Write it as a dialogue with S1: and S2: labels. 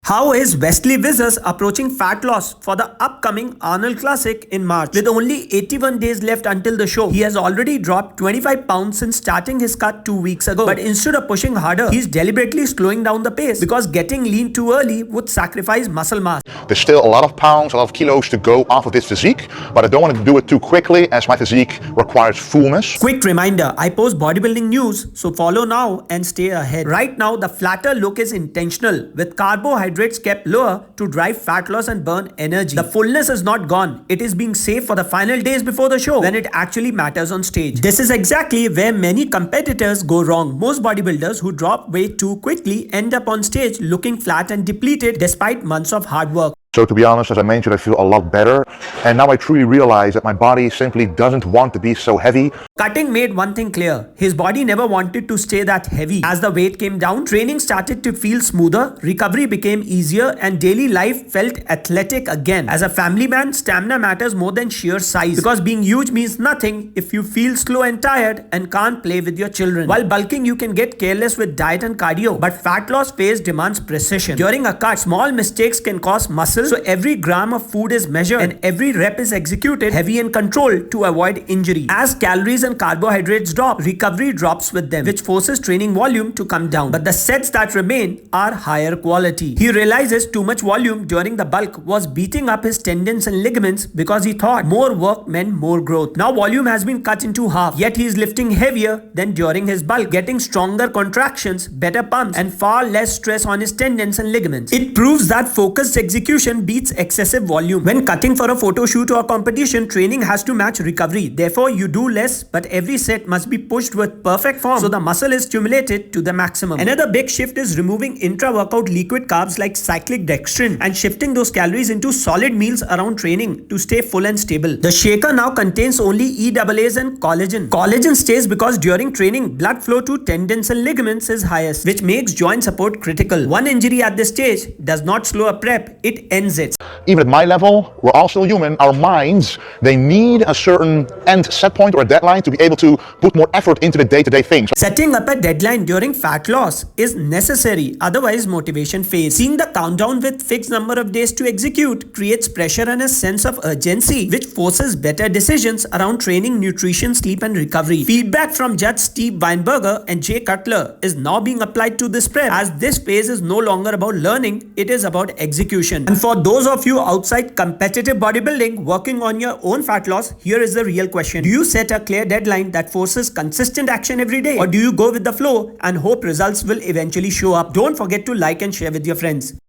S1: How is Wesley Vissers approaching fat loss for the upcoming Arnold Classic in March? With only 81 days left until the show, he has already dropped 25 pounds since starting his cut 2 weeks ago. But instead of pushing harder, he's deliberately slowing down the pace because getting lean too early would sacrifice muscle mass.
S2: There's still a lot of pounds, a lot of kilos to go off of this physique, but I don't want to do it too quickly as my physique requires fullness.
S1: Quick reminder, I post bodybuilding news, so follow now and stay ahead. Right now, the flatter look is intentional, with carbohydrates kept lower to drive fat loss and burn energy. The fullness is not gone. It is being saved for the final days before the show when it actually matters on stage. This is exactly where many competitors go wrong. Most bodybuilders who drop weight too quickly end up on stage looking flat and depleted despite months of hard work.
S2: So to be honest, as I mentioned, I feel a lot better. And now I truly realize that my body simply doesn't want to be so heavy.
S1: Cutting made one thing clear. His body never wanted to stay that heavy. As the weight came down, training started to feel smoother, recovery became easier, and daily life felt athletic again. As a family man, stamina matters more than sheer size, because being huge means nothing if you feel slow and tired and can't play with your children. While bulking, you can get careless with diet and cardio, but fat loss phase demands precision. During a cut, small mistakes can cause muscle, so every gram of food is measured and every rep is executed heavy and controlled to avoid injury. As calories and carbohydrates drop, recovery drops with them, which forces training volume to come down. But the sets that remain are higher quality. He realizes too much volume during the bulk was beating up his tendons and ligaments because he thought more work meant more growth. Now volume has been cut into half, yet he is lifting heavier than during his bulk, getting stronger contractions, better pumps, and far less stress on his tendons and ligaments. It proves that focused execution beats excessive volume. When cutting for a photo shoot or competition, training has to match recovery. Therefore, you do less, but every set must be pushed with perfect form so the muscle is stimulated to the maximum. Another big shift is removing intra-workout liquid carbs like cyclic dextrin and shifting those calories into solid meals around training to stay full and stable. The shaker now contains only EAAs and collagen. Collagen stays because during training, blood flow to tendons and ligaments is highest, which makes joint support critical. One injury at this stage does not slow a prep, it ends it.
S2: Even at my level, we're all still human. Our minds, they need a certain end set point or a deadline to be able to put more effort into the day-to-day things.
S1: Setting up a deadline during fat loss is necessary, otherwise motivation fades. Seeing the countdown with fixed number of days to execute creates pressure and a sense of urgency, which forces better decisions around training, nutrition, sleep, and recovery. Feedback from Judge Steve Weinberger and Jay Cutler is now being applied to this prep, as this phase is no longer about learning, it is about execution. And for those of you outside competitive bodybuilding working on your own fat loss, here is the real question. Do you set a clear deadline that forces consistent action every day, or do you go with the flow and hope results will eventually show up? Don't forget to like and share with your friends.